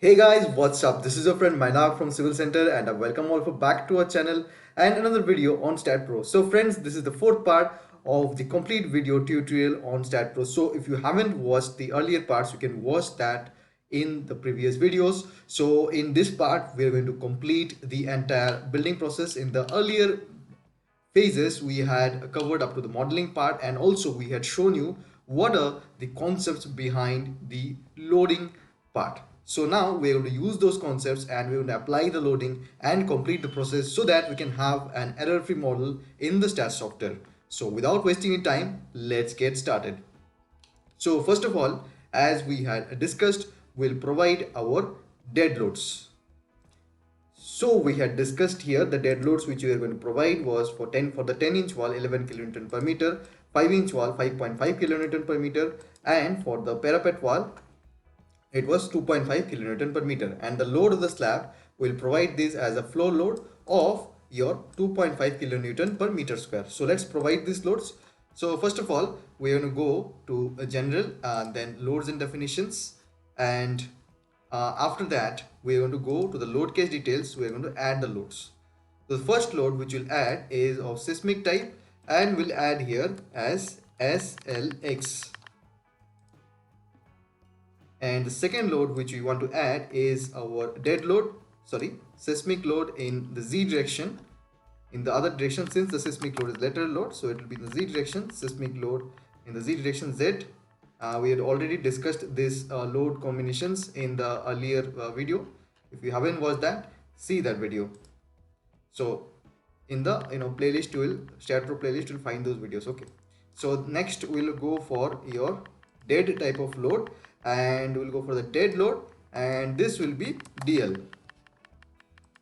Hey guys, what's up? This is your friend Mainak from Civil Center and I welcome all for back to our channel and another video on Staad.pro. So friends, this is the fourth part of the complete video tutorial on Staad.pro. So if you haven't watched the earlier parts, you can watch that in the previous videos. So in this part, we're going to complete the entire building process. In the earlier phases, we had covered up to the modeling part, and also we had shown you what are the concepts behind the loading part. So now we're going to use those concepts and we're going to apply the loading and complete the process so that we can have an error-free model in the Staad software. So without wasting any time, let's get started. So first of all, as we had discussed, we'll provide our dead loads. So we had discussed here the dead loads which we are going to provide was for the 10-inch wall 11 kN per meter, 5-inch wall 5.5 kN per meter, and for the parapet wall it was 2.5 kN per meter, and the load of the slab will provide this as a floor load of your 2.5 kN per meter square. So let's provide these loads. So first of all, we are going to go to a general and then loads and definitions, and after that we are going to go to the load case details. We are going to add the loads. The first load which we'll add is of seismic type, and we'll add here as SLX. And the second load which we want to add is our dead load, sorry, seismic load in the Z direction. In the other direction, since the seismic load is lateral load, so it will be in the Z direction, seismic load in the Z direction Z. We had already discussed this load combinations in the earlier video. If you haven't watched that, see that video. So in the playlist, you will Staad.pro playlist, you will find those videos. Okay, so next we'll go for your dead type of load, and we'll go for the dead load, and this will be DL.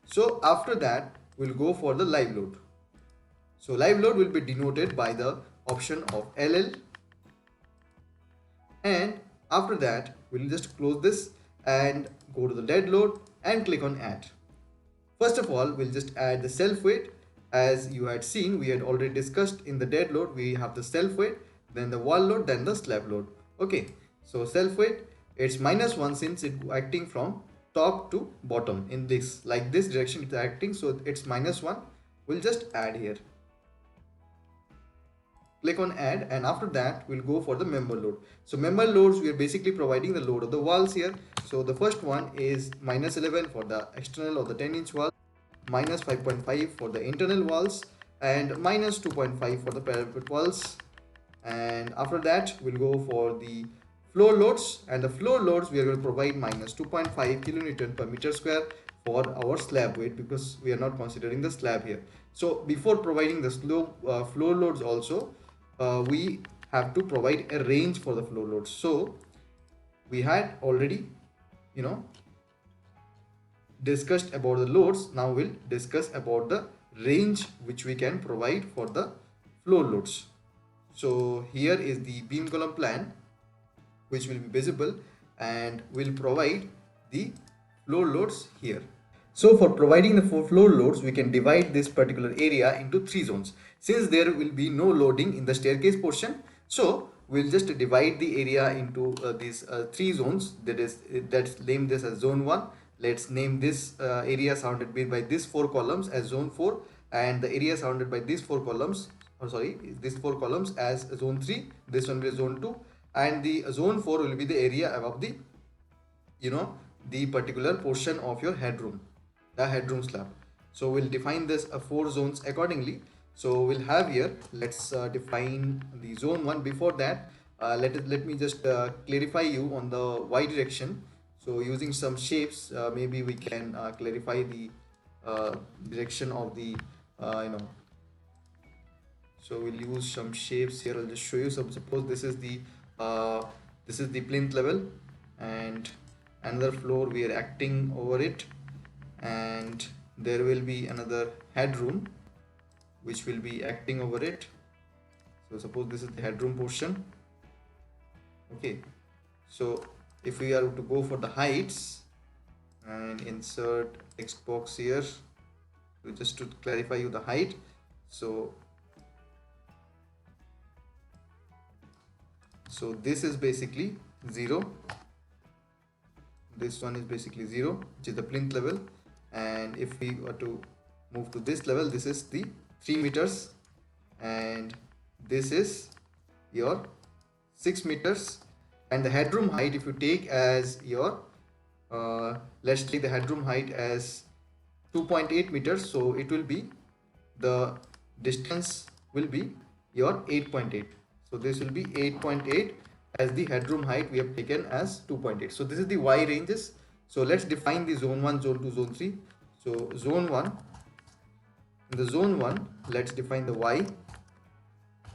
So after that we'll go for the live load. So live load will be denoted by the option of LL, and after that we'll just close this and go to the dead load and click on add. First of all, we'll just add the self weight. As you had seen, we had already discussed in the dead load, we have the self weight, then the wall load, then the slab load. Okay, so self weight, it's -1 since it's acting from top to bottom in this, like this direction it's acting, so it's -1. We'll just add here. Click on add, and after that we'll go for the member load. So member loads, we are basically providing the load of the walls here. So the first one is -11 for the external or the 10-inch wall, -5.5 for the internal walls, and -2.5 for the parapet walls. And after that we'll go for the floor loads, and the floor loads we are going to provide -2.5 kilonewton per meter square for our slab weight, because we are not considering the slab here. So before providing the floor loads also, we have to provide a range for the floor loads. So we had already discussed about the loads. Now we'll discuss about the range which we can provide for the floor loads. So here is the beam column plan which will be visible, and we'll provide the floor loads here. So for providing the floor loads, we can divide this particular area into 3 zones. Since there will be no loading in the staircase portion, so we'll just divide the area into these 3 zones. Let's name this as zone 1. Let's name this area surrounded by these 4 columns as zone 4, and the area surrounded by these 4 columns, or sorry, these 4 columns as zone 3. This one will be zone 2, and the zone 4 will be the area above the the particular portion of your headroom, the headroom slab. So we'll define this 4 zones accordingly. So we'll have here, let's define the zone 1. Before that, let me just clarify you on the y direction. So using some shapes, maybe we can clarify the direction of the so we'll use some shapes here. I'll just show you some. Suppose this is the plinth level, and another floor we are acting over it, and there will be another headroom which will be acting over it. So suppose this is the headroom portion. Okay, so if we are to go for the heights and insert text box here, so just to clarify you the height, so this is basically 0, this one is basically 0, which is the plinth level. And if we were to move to this level, this is the 3 meters, and this is your 6 meters. And the headroom height, if you take as your let's take the headroom height as 2.8 meters, so it will be, the distance will be your 8.8. So this will be 8.8 as the headroom height we have taken as 2.8. So this is the Y ranges. So let's define the zone 1, zone 2, zone 3. So zone 1, in the zone 1, let's define the Y.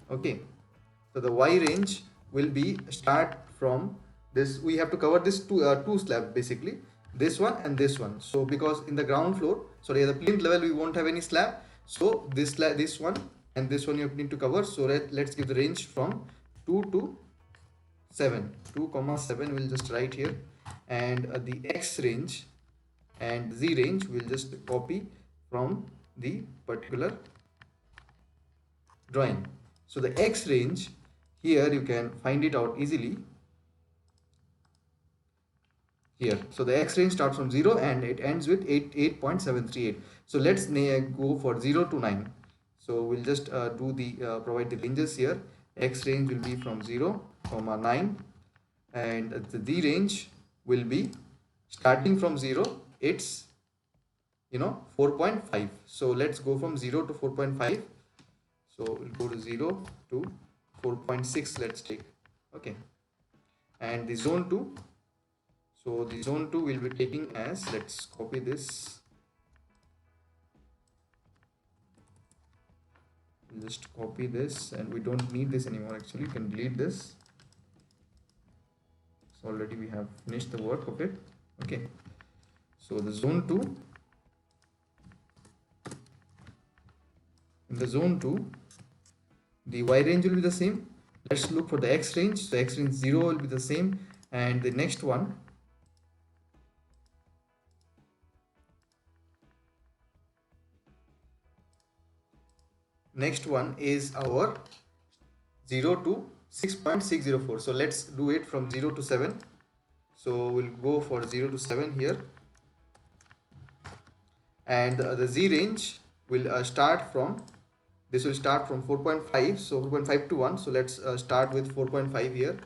Okay, so the Y range will be start from this. We have to cover this two slab, basically this one and this one. So because in the ground floor, sorry, at the plinth level we won't have any slab, so this one and this one you need to cover. So let's give the range from 2 to 7, 2,7 we'll just write here. And the X range and Z range we'll just copy from the particular drawing. So the X range, here you can find it out easily here. So the X range starts from 0 and it ends with 8.738. So let's go for 0 to 9. So we'll just provide the ranges here. X range will be from 0, 9, and the Z range will be starting from 0, it's 4.5. So let's go from 0 to 4.5. So we'll go to 0 to 4.6, let's take. Okay, and the zone 2, so the zone 2 will be taking as, let's copy this, we'll just copy this, and we don't need this anymore. Actually, you can delete this. So already we have finished the work of it. Okay, so the zone 2, in the zone 2, the Y range will be the same. Let's look for the X range. So X range 0 will be the same, and the next one, is our 0 to 6.604. so let's do it from 0 to 7. So we'll go for 0 to 7 here, and the Z range will start from, this will start from 4.5, so 4.5 to 1. So let's start with 4.5 here,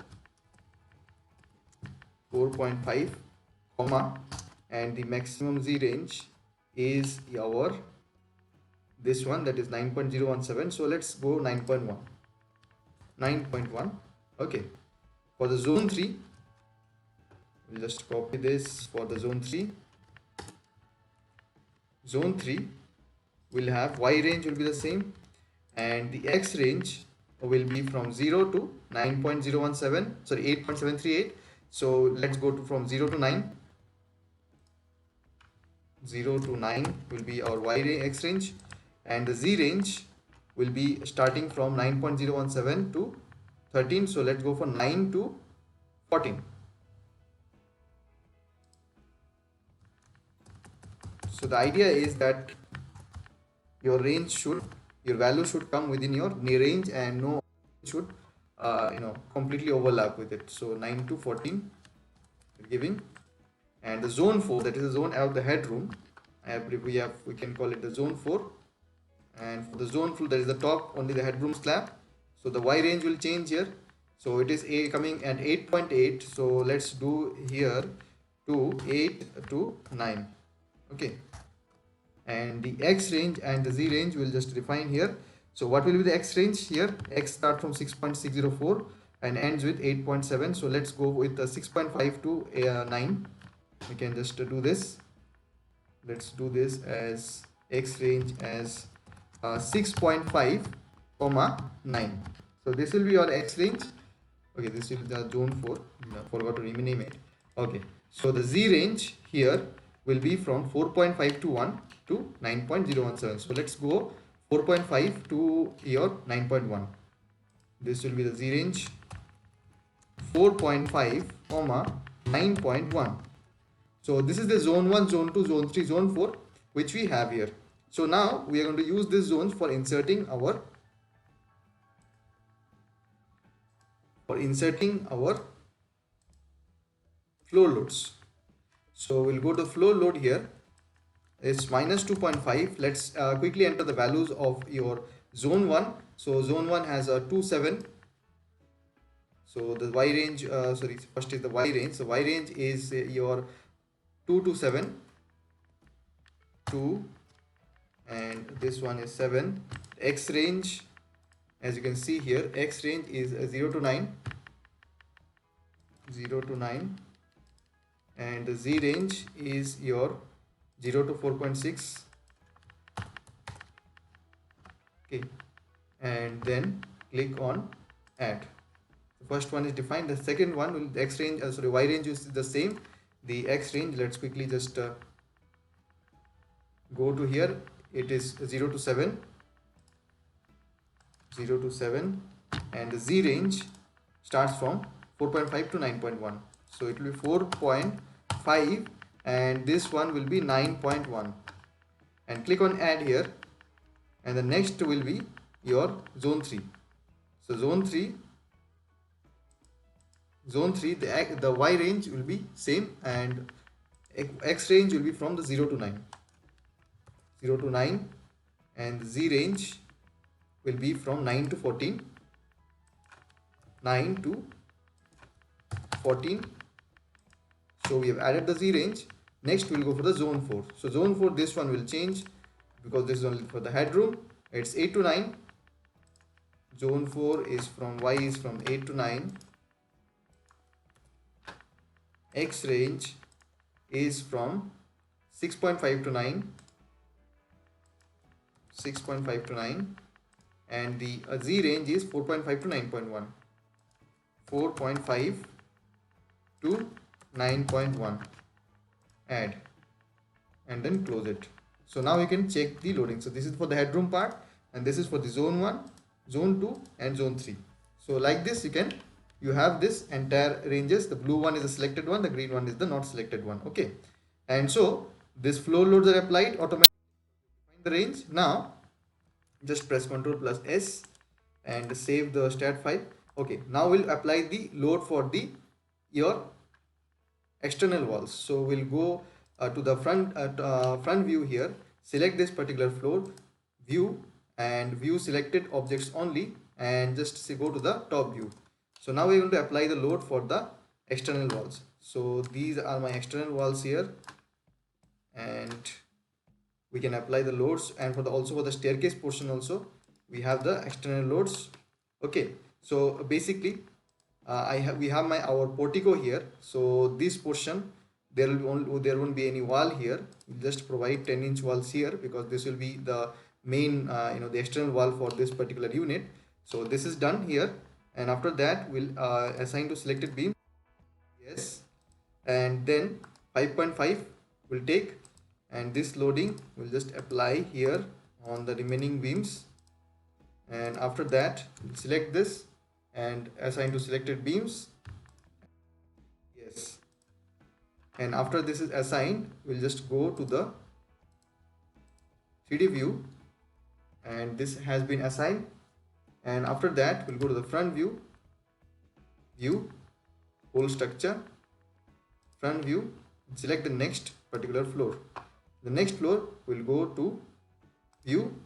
4.5 comma, and the maximum Z range is our this one, that is 9.017. so let's go 9.1. Okay, for the zone 3, we'll just copy this. For the zone 3, will have Y range will be the same, and the X range will be from 0 to 9.017, sorry, 8.738. so let's go to from 0 to 9. 0 to 9 will be our Y range, X range, and the Z range will be starting from 9.017 to 13. So let's go for 9 to 14. So the idea is that your value should come within your range, and no should completely overlap with it. So 9 to 14 we're giving. And the zone 4, that is the zone out of the headroom, we can call it the zone 4. And for the zone 4, that is the top, only the headroom slab. So the Y range will change here. So it is coming at 8.8. so let's do here to 8 to 9. Okay, and the X range and the Z range will just define here. So what will be the X range here? X start from 6.604 and ends with 8.7. so let's go with the 6.5 to 9. We can just do this. Let's do this as X range as 6.5 comma 9. So this will be your X range. Okay, this will be the zone 4. I forgot to rename it. Okay, so the Z range here will be from 4.5 to 1 to 9.017. so let's go 4.5 to your 9.1. this will be the Z range, 4.5 comma 9.1. so this is the zone 1, zone 2, zone 3, zone 4 which we have here. So now we are going to use these zones for inserting our floor loads. So we'll go to floor load here. It's minus 2.5. Let's quickly enter the values of your zone 1. So zone 1 has a 2.7. So the Y range, sorry, first is the Y range. So Y range is your 2 to 7, 2, and this one is 7. X range, as you can see here, X range is 0 to 9, 0 to 9, and the Z range is your 0 to 4.6. Okay, and then click on add. The first one is defined. The second one will X range, sorry, Y range is the same. The X range, let's quickly just go to here. It is 0 to 7, 0 to 7, and the Z range starts from 4.5 to 9.1. So it will be 4.5 and this one will be 9.1, and click on add here, and the next will be your zone 3. So zone 3, the Y range will be same, and X range will be from the 0 to 9, 0 to 9, and the Z range will be from 9 to 14, 9 to 14. So we have added the Z range. Next we'll go for the zone 4. So zone 4, this one will change because this is only for the headroom. It's 8 to 9. Zone 4 is from Y is from 8 to 9. X range is from 6.5 to 9, 6.5 to 9, and the Z range is 4.5 to 9.1, 4.5 to 9.1. Add and then close it. So now you can check the loading. So this is for the headroom part, and this is for the zone 1, zone 2, and zone 3. So like this you have this entire ranges. The blue one is the selected one, the green one is the not selected one. Okay, and so this floor loads are applied automatically. Find the range. Now just press Ctrl plus S and save the stat file. Okay, now we'll apply the load for the your external walls. So we'll go to the front view here, select this particular floor view, and view selected objects only, and just say go to the top view. So now we're going to apply the load for the external walls. So these are my external walls here, and we can apply the loads, and for the also for the staircase portion also we have the external loads. Okay, so basically we have our portico here. So this portion there won't be any wall here. We'll just provide 10-inch walls here because this will be the main the external wall for this particular unit. So this is done here, and after that we'll assign to selected beam. Yes, and then 5.5 will take, and this loading will just apply here on the remaining beams, and after that we'll select this and assign to selected beams. Yes, and after this is assigned, we'll just go to the 3D view, and this has been assigned, and after that we'll go to the front view, whole structure, front view, select the next particular floor. The next floor will go to view,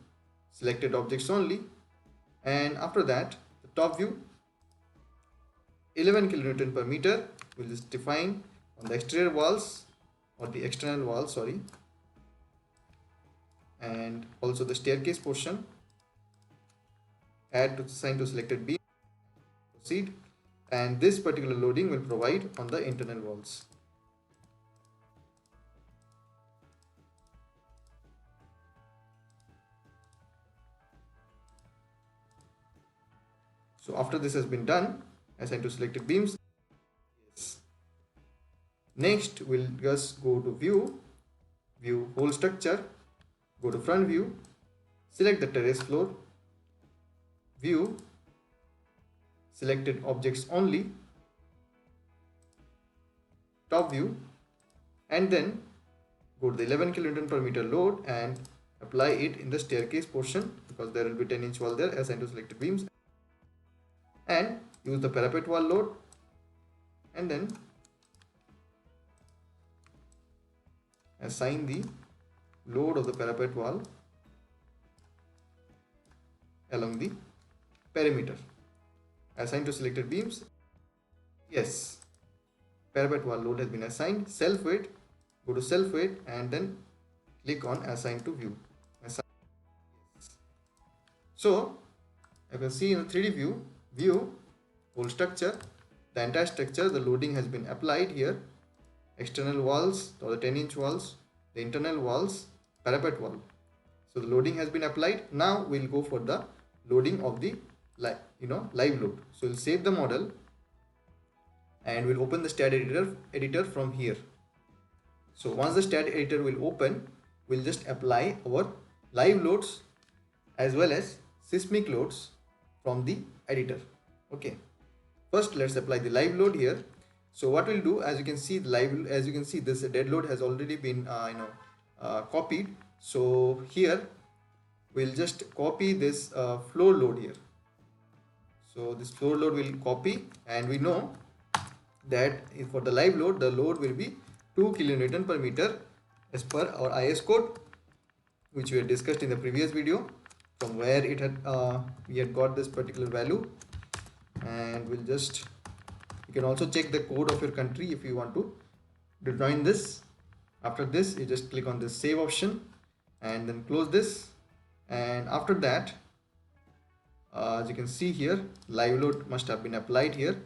selected objects only, and after that the top view, 11 kilonewton per meter. We'll just define on the exterior walls or the external walls, sorry, and also the staircase portion. Add to assign to selected beam, proceed, and this particular loading will provide on the internal walls. So after this has been done, assign to selected beams. Yes. Next we'll just go to view whole structure, go to front view, select the terrace floor, view, selected objects only, top view, and then go to the 11 kilonewton per meter load and apply it in the staircase portion because there will be 10-inch wall there, assign to selected beams, and use the parapet wall load, and then assign the load of the parapet wall along the perimeter. Assign to selected beams. Yes, parapet wall load has been assigned. Self weight, go to self weight and then click on assign to view. So you can see in the 3D view, whole structure, the entire structure, the loading has been applied here. External walls or the 10-inch walls, the internal walls, parapet wall. So the loading has been applied. Now we'll go for the loading of the live load. So we'll save the model and we'll open the Staad editor from here. So once the Staad editor will open, we'll just apply our live loads as well as seismic loads from the editor. Okay, first let's apply the live load here. So what we'll do, as you can see, this dead load has already been copied. So here we'll just copy this floor load here. So this floor load will copy, and we know that for the live load, the load will be 2 kilonewton per meter as per our IS code, which we had discussed in the previous video, from where it had we had got this particular value. And we'll just, you can also check the code of your country if you want to determine this. After this, you just click on this save option and then close this. And after that, as you can see here, live load must have been applied here.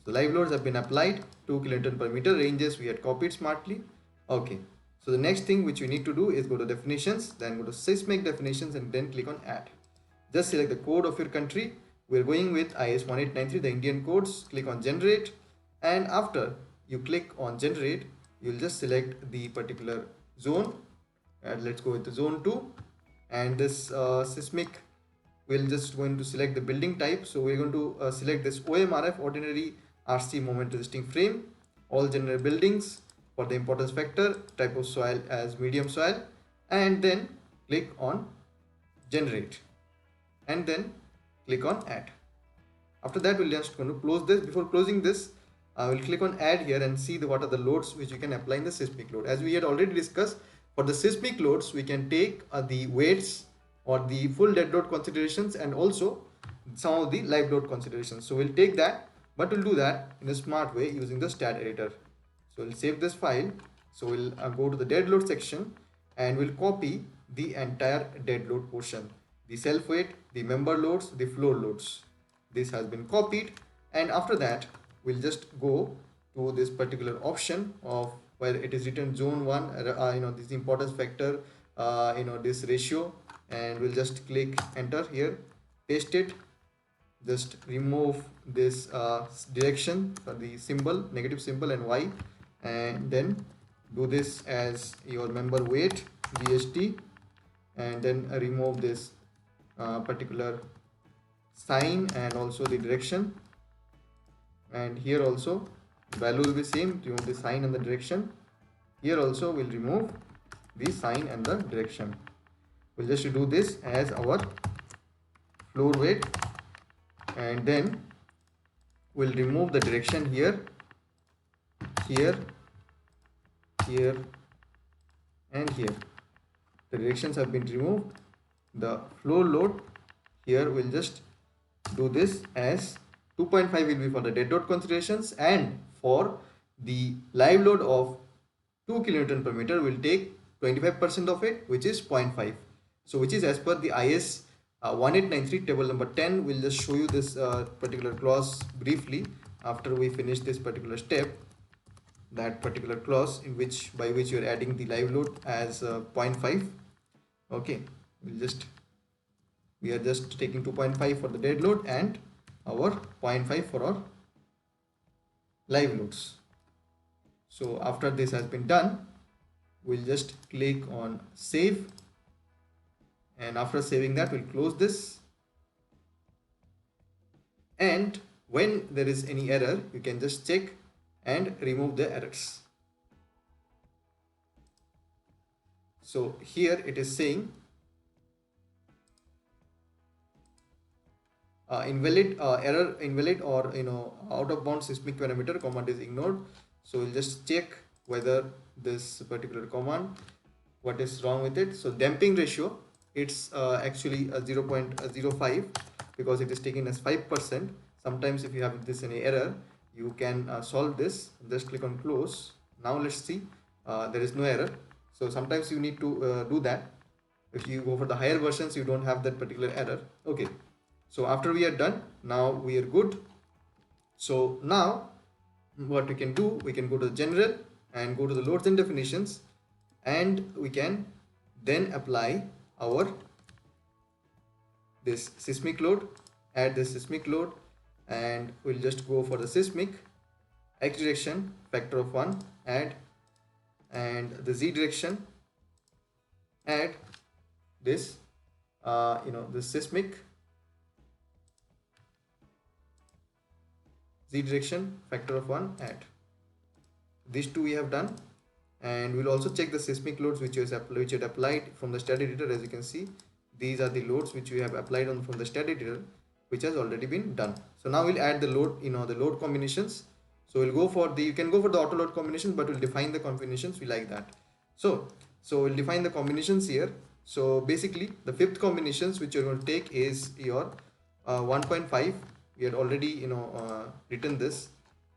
So live loads have been applied, 2 kilonewton per meter, ranges we had copied smartly. Okay, so the next thing which we need to do is go to definitions, then go to seismic definitions and then click on add. Just select the code of your country. We're going with IS 1893, the Indian codes. Click on generate, and after you click on generate, you'll just select the particular zone, and let's go with the zone 2. And this seismic, we'll just going to select the building type. So we're going to select this OMRF, ordinary RC moment resisting frame, all general buildings. For the importance factor, type of soil as medium soil, and then click on generate and then click on add. After that, we'll just going to close this. Before closing this, we'll click on add here and see what are the loads which you can apply in the seismic load. As we had already discussed, for the seismic loads, we can take the weights or the full dead load considerations and also some of the live load considerations. So we'll take that, but we'll do that in a smart way using the Staad editor. So we'll save this file. So we'll go to the dead load section and we'll copy the entire dead load portion, the self weight, the member loads, the floor loads. This has been copied, and after that we'll just go to this particular option of where it is written zone 1, this importance factor, this ratio, and we'll just click enter here, paste it, just remove this direction for the symbol, negative symbol and Y, and then do this as your member weight GST, and then remove this particular sign and also the direction. And here also value will be same, remove the sign and the direction. Here also we'll remove the sign and the direction. We'll just do this as our floor weight, and then we'll remove the direction here, here, here and here. The directions have been removed. The floor load here we'll just do this as 2.5 will be for the dead load considerations, and for the live load of 2 kilonewton per meter we'll take 25% of it, which is 0.5. So which is as per the IS 1893 table number 10. We'll just show you this particular clause briefly after we finish this particular step, that particular clause in which by which you're adding the live load as 0.5. Okay, we are just taking 2.5 for the dead load and our 0.5 for our live loads. So after this has been done, we'll just click on save, and after saving that we'll close this, and when there is any error you can just check and remove the errors. So here it is saying invalid or out of bounds seismic parameter command is ignored. So we'll just check whether this particular command, what is wrong with it. So damping ratio, it's actually a 0.05 because it is taken as 5%. Sometimes if you have this any error, you can solve this. Just click on close. Now let's see, there is no error. So sometimes you need to do that. If you go for the higher versions, you don't have that particular error. Okay, so after we are done, now we are good. So now what we can do, we can go to the general and go to the loads and definitions, and we can then apply our this seismic load, add this seismic load, and we'll just go for the seismic x direction factor of 1, add, and the z direction, add this the seismic z direction factor of 1, add. These two we have done, and we'll also check the seismic loads which is applied from the Staad editor. As you can see, these are the loads which we have applied on from the Staad editor, which has already been done. So now we'll add the load, the load combinations. So we'll go for the, you can go for the auto load combinations, but we'll define the combinations we like that. So we'll define the combinations here. So basically the fifth combinations which you're going to take is your 1.5. We had already written this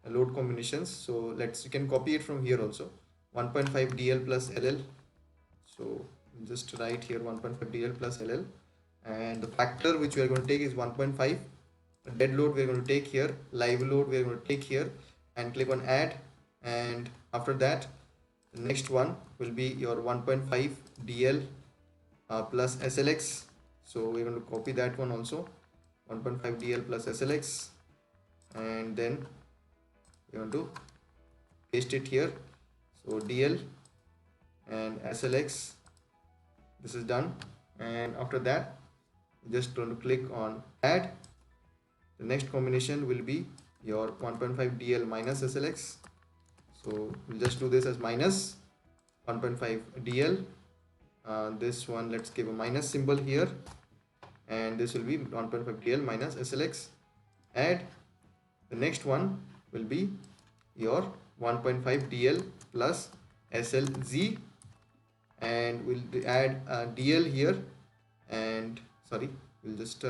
load combinations, so you can copy it from here also. 1.5 DL plus LL. So just write here 1.5 DL plus LL, and the factor which we are going to take is 1.5. Dead load we are going to take here, live load we are going to take here, and click on add. And after that, the next one will be your 1.5 DL plus SLX. So we're going to copy that one also, 1.5 DL plus SLX, and then we want to paste it here. So DL and SLX, this is done. And after that, just going to click on add. The next combination will be your 1.5 DL minus SLX. So we'll just do this as minus 1.5 DL. This one, let's give a minus symbol here, and this will be 1.5 DL minus SLX. Add. The next one will be your 1.5 DL plus SLZ, and we'll add DL here, and sorry, we'll just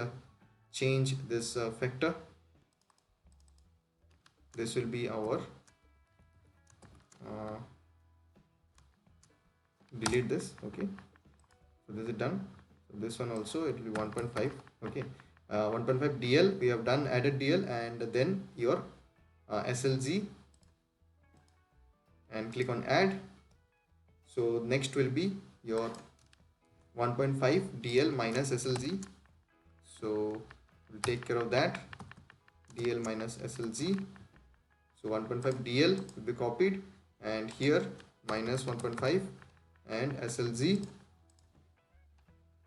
change this factor. This will be our delete this. Okay, so this is done. So this one also, it will be 1.5. okay, 1.5 DL we have done, added DL, and then your SLZ, and click on add. So next will be your 1.5 DL minus SLZ. So we'll take care of that, DL minus SLZ. So 1.5 DL will be copied, and here minus 1.5 and SLZ,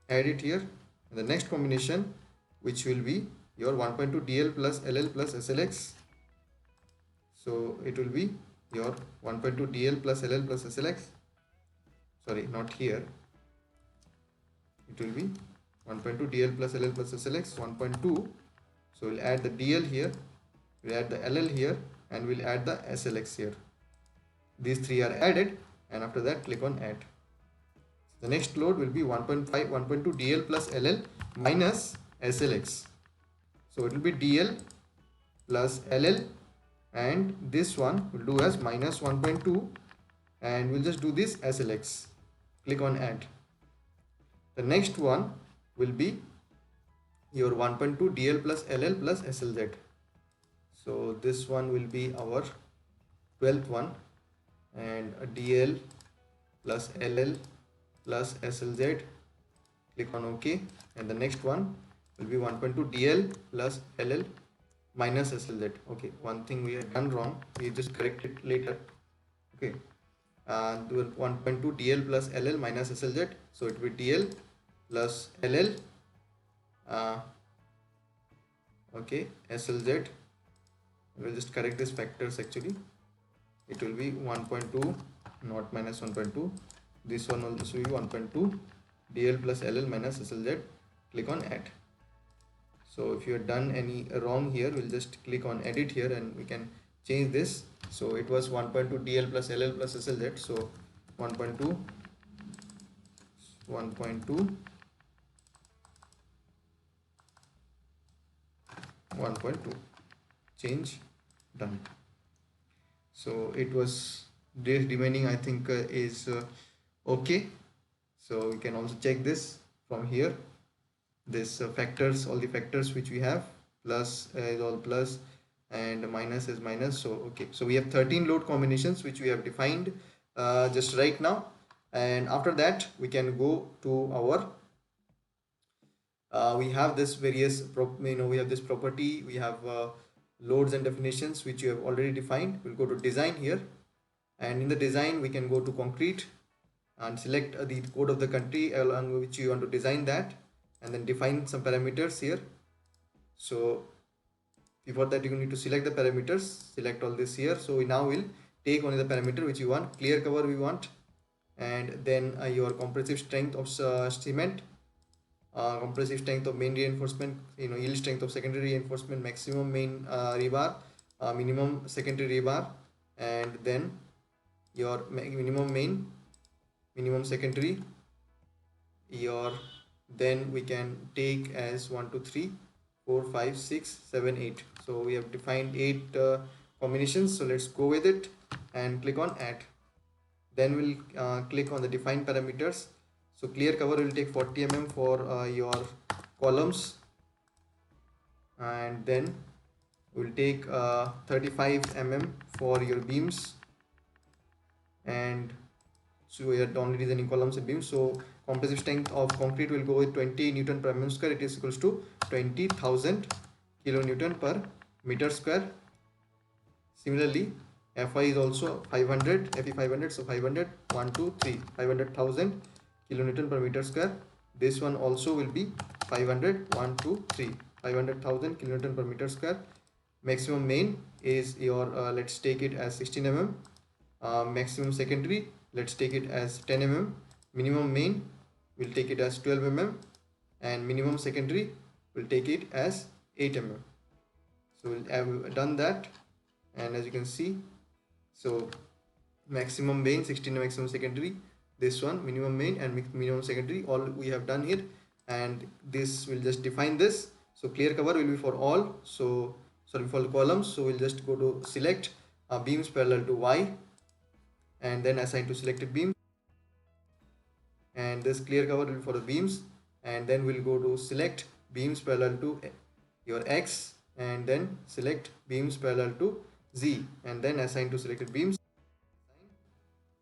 add it here. And the next combination, which will be your 1.2 DL plus LL plus SLX. So it will be your 1.2 DL plus LL plus SLX. Sorry, not here. It will be 1.2 DL plus LL plus SLX 1.2. So we'll add the DL here, we'll add the LL here, and we'll add the SLX here. These three are added, and after that click on add. The next load will be 1.5 1.2 DL plus LL minus SLX. So it will be DL plus LL, and this one will do as minus 1.2, and we'll just do this SLX. Click on add. The next one will be your 1.2 DL plus LL plus SLZ. So this one will be our 12th one, and a DL plus LL plus SLZ. Click on OK, and the next one will be 1.2 DL plus LL minus SLZ. Okay, one thing we had done wrong, we just correct it later. Okay, do 1.2 DL plus LL minus SLZ. So it will be DL plus LL, okay, SLZ. We'll just correct these factors. Actually it will be 1.2, not minus 1.2. This one will also be 1.2 DL plus LL minus SLZ. Click on add. So if you have done any wrong here, we'll just click on edit here, and we can change this. So it was 1.2 DL plus LL plus SLZ. So 1.2, 1.2, 1.2, change, done. So it was this remaining, I think, is okay. So we can also check this from here. This factors, all the factors which we have, plus is all plus and minus is minus. So okay, so we have 13 load combinations which we have defined just right now. And after that we can go to our we have this various we have this property, we have loads and definitions which you have already defined. We'll go to design here, and in the design we can go to concrete and select the code of the country along which you want to design that, and then define some parameters here. So before that you need to select the parameters, select all this here. So we now will take only the parameter which you want. Clear cover we want, and then your compressive strength of cement, compressive strength of main reinforcement, yield strength of secondary reinforcement, maximum main rebar, minimum secondary rebar, and then your minimum main, minimum secondary, your then we can take as 1 2 3 4 5 6 7 8. So we have defined 8 combinations. So let's go with it and click on add. Then we'll click on the define parameters. So clear cover will take 40 mm for your columns, and then we'll take 35 mm for your beams, and so we are only designing columns and beams. So compressive strength of concrete will go with 20 Newton per mm square. It is equals to 20,000 kilonewton per meter square. Similarly, Fi is also 500, Fe 500, so 500, 1 2 3, 500,000 kilonewton per meter square. This one also will be 500, 1 2 3, 500,000 kilonewton per meter square. Maximum main is your let's take it as 16 mm. Maximum secondary, let's take it as 10 mm. Minimum main, we'll take it as 12 mm, and minimum secondary, we'll take it as 8 mm. So we'll have done that, and as you can see, so maximum main 16, maximum secondary, this one minimum main and minimum secondary, all we have done here. And this will just define this. So clear cover will be for all, so sorry, for the columns. So we'll just go to select beams parallel to Y, and then assign to selected beam, and this clear cover will be for the beams. And then we'll go to select beams parallel to your X, and then select beams parallel to Z, and then assign to selected beams.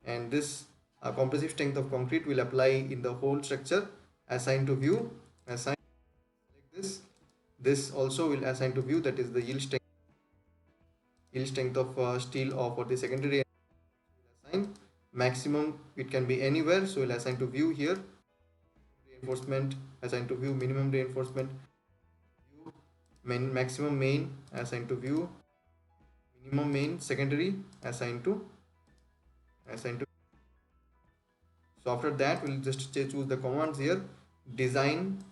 And this compressive strength of concrete will apply in the whole structure. Assign to view, assign like this also will assign to view, that is the yield strength of steel or for the secondary. Assign maximum, it can be anywhere, so we'll assign to view here. Reinforcement, assign to view. Minimum reinforcement, view. Maximum main, assign to view. Minimum main secondary, assign to. So after that we'll just choose the commands here. Design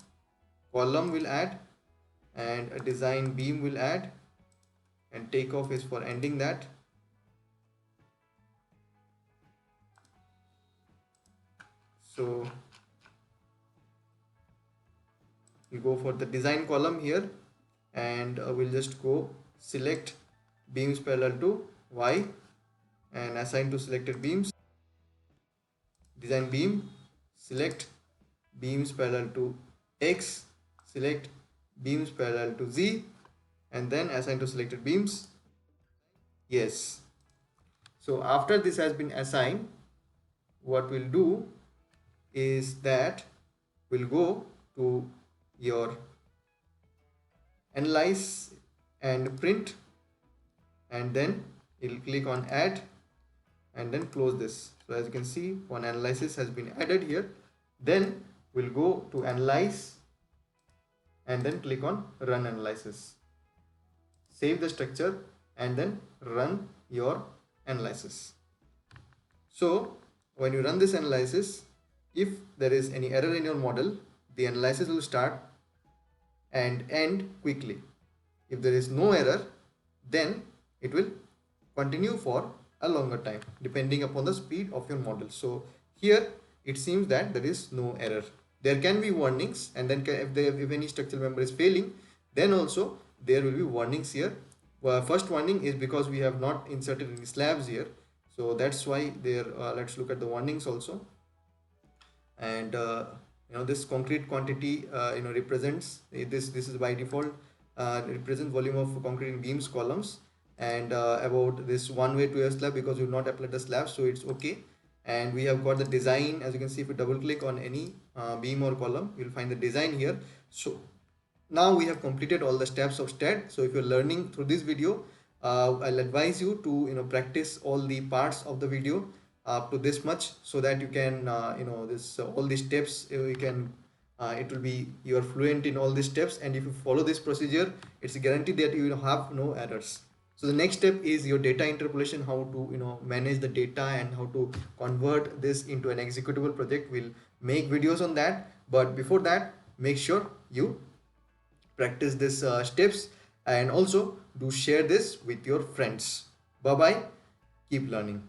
column will add, and a design beam will add, and takeoff is for ending that. So we go for the design column here, and we'll just go select beams parallel to Y, and assign to selected beams. Design beam, select beams parallel to X, select beams parallel to Z, and then assign to selected beams. Yes. So after this has been assigned, what we'll do is that we'll go to your analyze and print, and then you'll click on add, and then close this. So as you can see, one analysis has been added here. Then we'll go to analyze, and then click on run analysis. Save the structure, and then run your analysis. So when you run this analysis, if there is any error in your model, the analysis will start and end quickly. If there is no error, then it will continue for a longer time depending upon the speed of your model. So here it seems that there is no error. There can be warnings, and then if any structural member is failing, then also there will be warnings here. First warning is because we have not inserted any slabs here, so that's why there. Let's look at the warnings also. And this concrete quantity represents this is by default represents volume of concrete in beams columns, and about this one way to a slab, because we have not applied the slab, so it's okay. And we have got the design. As you can see, if you double click on any beam or column, you'll find the design here. So now we have completed all the steps of Staad. So if you're learning through this video, I'll advise you to practice all the parts of the video up to this much, so that you can this all these steps you can it will be you are fluent in all these steps, and if you follow this procedure, it's a guarantee that you will have no errors. So the next step is your data interpolation, how to manage the data and how to convert this into an executable project. We'll make videos on that, but before that, make sure you practice this steps, and also do share this with your friends. Bye bye, keep learning.